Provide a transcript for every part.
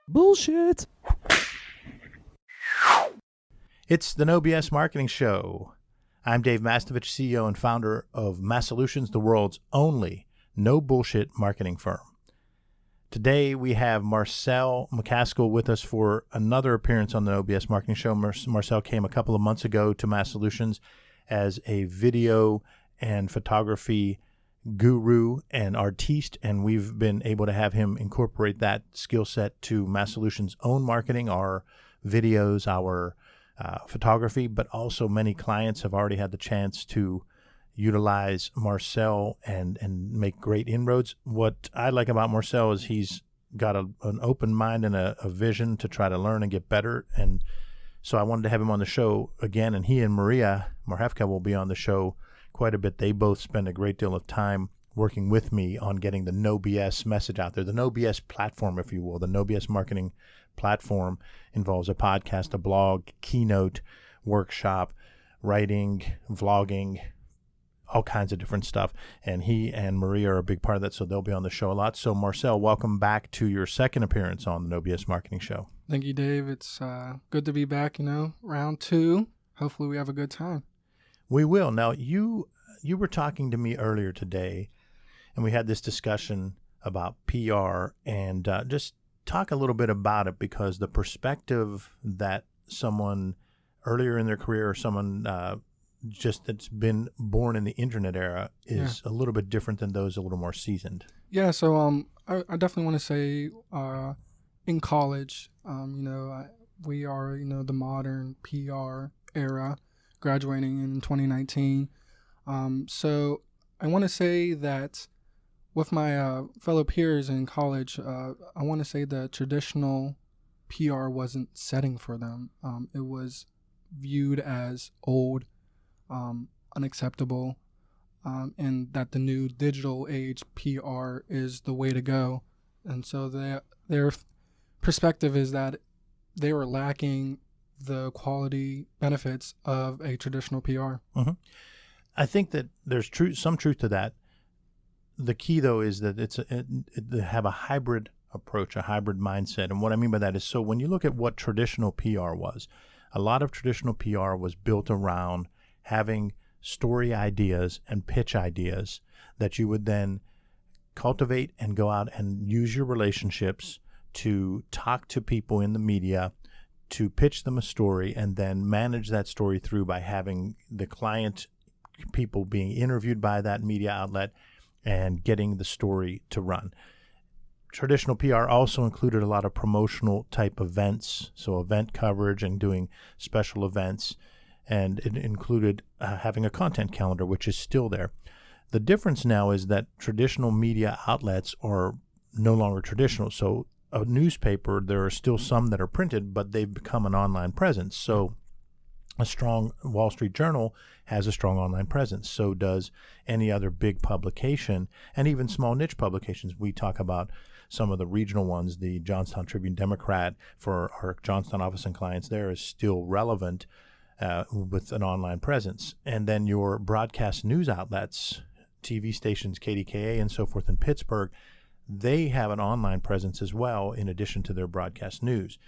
Bullshit. It's the No BS Marketing Show. I'm Dave Mastovich, CEO and founder of Massolutions, the world's only no bullshit marketing firm. Today we have Marcel McCaskill with us for another appearance on the No BS Marketing Show. Marcel came a couple of months ago to Massolutions as a video and photography guru and artiste, and we've been able to have him incorporate that skill set to Massolutions' own marketing, our videos, our photography, but also many clients have already had the chance to utilize Marcel and make great inroads. What I like about Marcel is he's got an open mind and a vision to try to learn and get better, and so I wanted to have him on the show again, and he and Maria Marhevka will be on the show quite a bit. They both spend a great deal of time working with me on getting the No BS message out there, the No BS platform, if you will. The No BS marketing platform involves a podcast, a blog, keynote, workshop, writing, vlogging, all kinds of different stuff. And he and Maria are a big part of that, so they'll be on the show a lot. So Marcel, welcome back to your second appearance on the No BS Marketing Show. Thank you, Dave. It's good to be back, round two. Hopefully we have a good time. We will. Now, you were talking to me earlier today, and we had this discussion about PR, and just talk a little bit about it, because the perspective that someone earlier in their career or someone just that's been born in the internet era is a little bit different than those a little more seasoned. Yeah, so I definitely want to say in college, we are, the modern PR era, graduating in 2019. So I want to say that with my fellow peers in college, I want to say the traditional PR wasn't setting for them. It was viewed as old, unacceptable, and that the new digital age PR is the way to go. And so their perspective is that they were lacking the quality benefits of a traditional PR. Mm-hmm. I think that there's some truth to that. The key, though, is that they have a hybrid approach, a hybrid mindset. And what I mean by that is, so when you look at what traditional PR was, a lot of traditional PR was built around having story ideas and pitch ideas that you would then cultivate and go out and use your relationships to talk to people in the media, to pitch them a story, and then manage that story through by having the client people being interviewed by that media outlet and getting the story to run. Traditional PR also included a lot of promotional type events, so event coverage and doing special events, and it included having a content calendar, which is still there. The difference now is that traditional media outlets are no longer traditional. So a newspaper, there are still some that are printed, but they've become an online presence. So a strong Wall Street Journal has a strong online presence. So does any other big publication, and even small niche publications. We talk about some of the regional ones. The Johnstown Tribune Democrat, for our Johnstown office and clients there, is still relevant with an online presence. And then your broadcast news outlets, TV stations, KDKA and so forth in Pittsburgh, they have an online presence as well in addition to their broadcast news.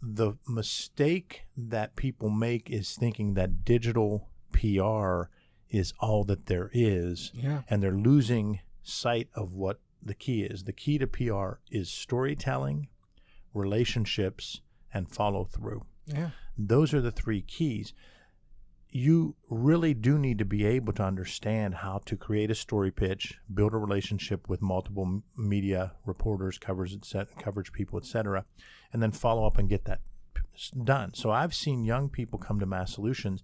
The mistake that people make is thinking that digital PR is all that there is, and they're losing sight of what the key is. The key to PR is storytelling, relationships, and follow-through. Yeah. Those are the three keys. You really do need to be able to understand how to create a story pitch, build a relationship with multiple media reporters, coverage people, etc., and then follow up and get that done. So I've seen young people come to Massolutions,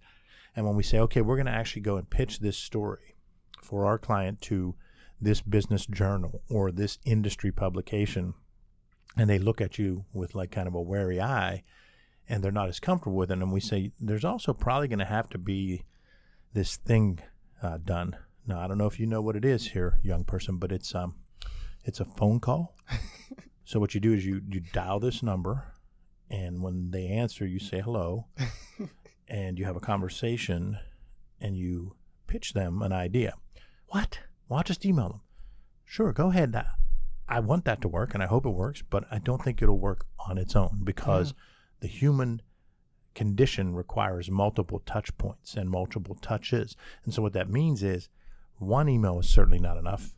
and when we say, okay, we're going to actually go and pitch this story for our client to this business journal or this industry publication, and they look at you with like kind of a wary eye, and they're not as comfortable with it. And we say, there's also probably going to have to be this thing done. Now, I don't know if you know what it is here, young person, but it's a phone call. So what you do is you dial this number, and when they answer, you say hello, and you have a conversation, and you pitch them an idea. What? Well, I'll just email them. Sure, go ahead. I want that to work, and I hope it works, but I don't think it'll work on its own because the human condition requires multiple touch points and multiple touches. And so what that means is one email is certainly not enough.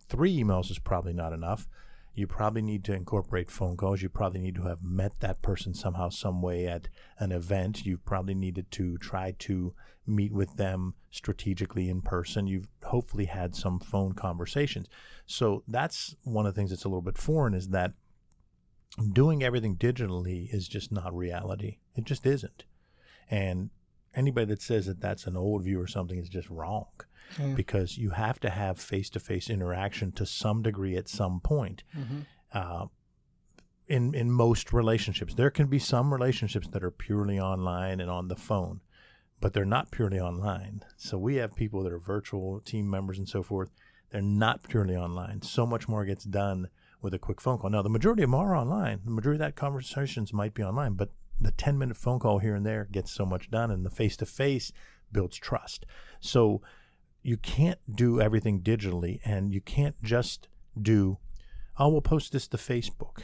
3 emails is probably not enough. You probably need to incorporate phone calls. You probably need to have met that person somehow, some way at an event. You probably needed to try to meet with them strategically in person. You've hopefully had some phone conversations. So that's one of the things that's a little bit foreign, is that doing everything digitally is just not reality. It just isn't. And anybody that says that that's an old view or something is just wrong. Because you have to have face-to-face interaction to some degree at some point. In most relationships. There can be some relationships that are purely online and on the phone, but they're not purely online. So we have people that are virtual team members and so forth. They're not purely online. So much more gets done with a quick phone call. Now, the majority of them are online. The majority of that conversations might be online, but the 10-minute phone call here and there gets so much done, and the face-to-face builds trust. So you can't do everything digitally, and you can't just do, oh, we'll post this to Facebook.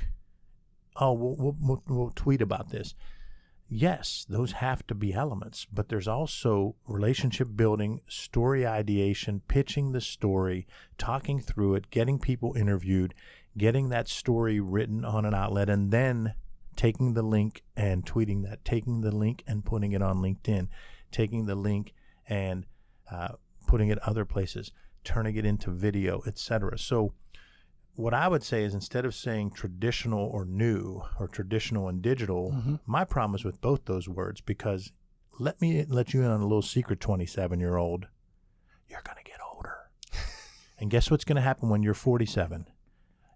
Oh, we'll tweet about this. Yes, those have to be elements, but there's also relationship building, story ideation, pitching the story, talking through it, getting people interviewed, getting that story written on an outlet, and then taking the link and tweeting that, taking the link and putting it on LinkedIn, taking the link and putting it other places, turning it into video, etc. So what I would say is, instead of saying traditional or new or traditional and digital, my problem is with both those words, because let me let you in on a little secret, 27-year-old. You're going to get older. And guess what's going to happen when you're 47?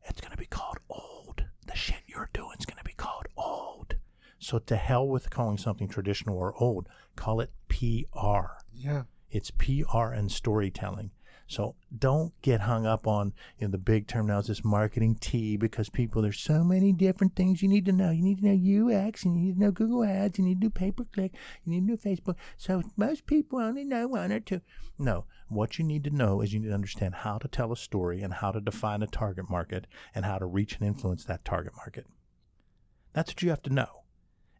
It's going to be called old. The shit you're doing is going to be called old. So to hell with calling something traditional or old. Call it PR. Yeah. It's PR and storytelling. So don't get hung up on, the big term now is this marketing T, because there's so many different things you need to know. You need to know UX, and you need to know Google Ads, you need to do pay-per-click, you need to know Facebook. So most people only know 1 or 2. No, what you need to know is you need to understand how to tell a story and how to define a target market and how to reach and influence that target market. That's what you have to know.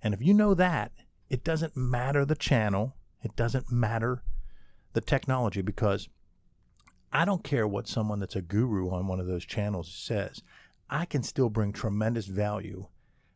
And if you know that, it doesn't matter the channel. It doesn't matter the technology, because I don't care what someone that's a guru on one of those channels says. I can still bring tremendous value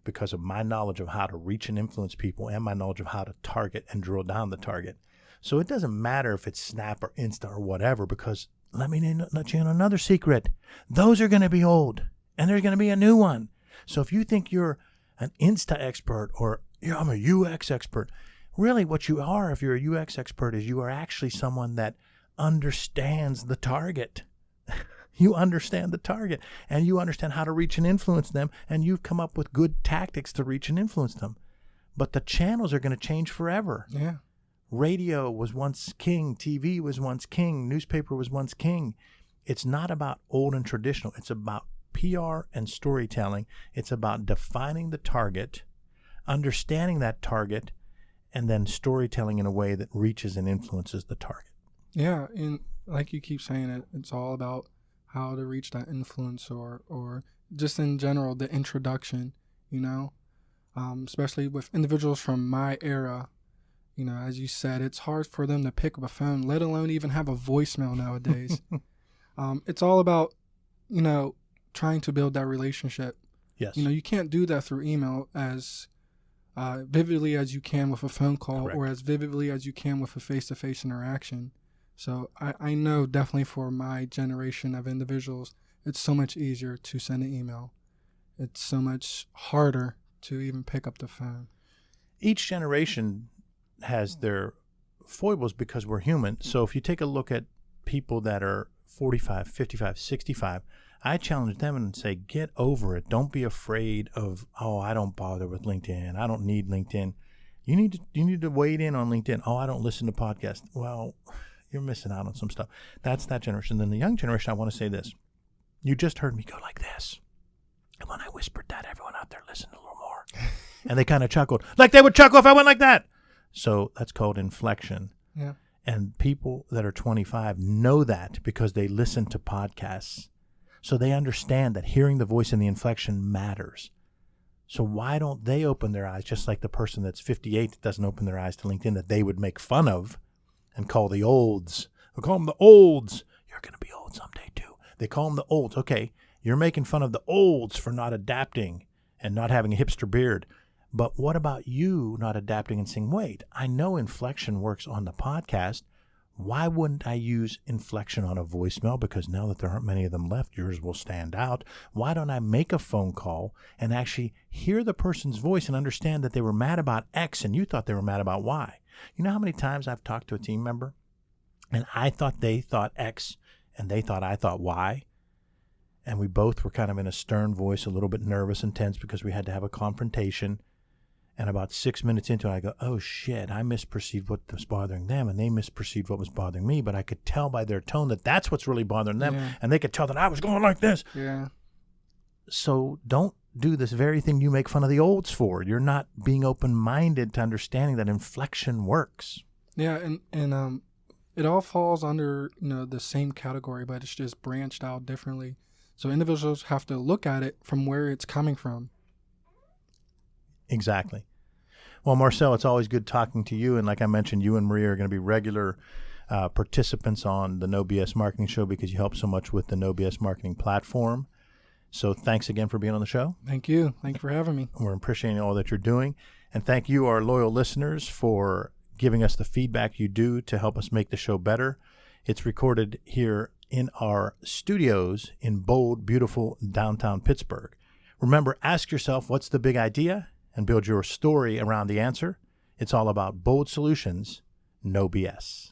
because of my knowledge of how to reach and influence people and my knowledge of how to target and drill down the target. So it doesn't matter if it's Snap or Insta or whatever, because let me let you in another secret. Those are going to be old, and there's going to be a new one. So if you think you're an Insta expert or I'm a UX expert, really what you are, if you're a UX expert, is you are actually someone that understands the target. You understand the target, and you understand how to reach and influence them, and you've come up with good tactics to reach and influence them. But the channels are going to change forever. Yeah. Radio was once king. TV was once king. Newspaper was once king. It's not about old and traditional. It's about PR and storytelling. It's about defining the target, understanding that target, and then storytelling in a way that reaches and influences the target. Yeah, and like you keep saying, it's all about how to reach that influence, or just in general, the introduction, especially with individuals from my era. As you said, it's hard for them to pick up a phone, let alone even have a voicemail nowadays. It's all about, trying to build that relationship. Yes. You can't do that through email as vividly as you can with a phone call. Correct. Or as vividly as you can with a face-to-face interaction. So I know definitely for my generation of individuals, it's so much easier to send an email. It's so much harder to even pick up the phone. Each generation has their foibles because we're human. So if you take a look at people that are 45, 55, 65, I challenge them and say, get over it. Don't be afraid of, I don't bother with LinkedIn. I don't need LinkedIn. You need to wade in on LinkedIn. I don't listen to podcasts. Well, you're missing out on some stuff. That's that generation. Then the young generation, I want to say this. You just heard me go like this. And when I whispered that, everyone out there listened a little more. And they kind of chuckled. Like they would chuckle if I went like that. So that's called inflection. Yeah. And people that are 25 know that because they listen to podcasts. So they understand that hearing the voice and the inflection matters. So why don't they open their eyes, just like the person that's 58 that doesn't open their eyes to LinkedIn that they would make fun of and call the olds. They'll call them the olds. You're going to be old someday too. They call them the olds. Okay, you're making fun of the olds for not adapting and not having a hipster beard. But what about you not adapting and saying, wait, I know inflection works on the podcast. Why wouldn't I use inflection on a voicemail? Because now that there aren't many of them left, yours will stand out. Why don't I make a phone call and actually hear the person's voice and understand that they were mad about X and you thought they were mad about Y? You know how many times I've talked to a team member and I thought they thought X and they thought I thought Y? And we both were kind of in a stern voice, a little bit nervous and tense because we had to have a confrontation. And about 6 minutes into it, I go, oh, shit, I misperceived what was bothering them, and they misperceived what was bothering me. But I could tell by their tone that that's what's really bothering them, and they could tell that I was going like this. Yeah. So don't do this very thing you make fun of the olds for. You're not being open-minded to understanding that inflection works. Yeah, and it all falls under, the same category, but it's just branched out differently. So individuals have to look at it from where it's coming from. Exactly. Well, Marcel, it's always good talking to you. And like I mentioned, you and Maria are going to be regular participants on the No BS Marketing Show because you help so much with the No BS Marketing platform. So thanks again for being on the show. Thank you. Thank you for having me. We're appreciating all that you're doing. And thank you, our loyal listeners, for giving us the feedback you do to help us make the show better. It's recorded here in our studios in bold, beautiful downtown Pittsburgh. Remember, ask yourself, what's the big idea? And build your story around the answer. It's all about bold solutions, no BS.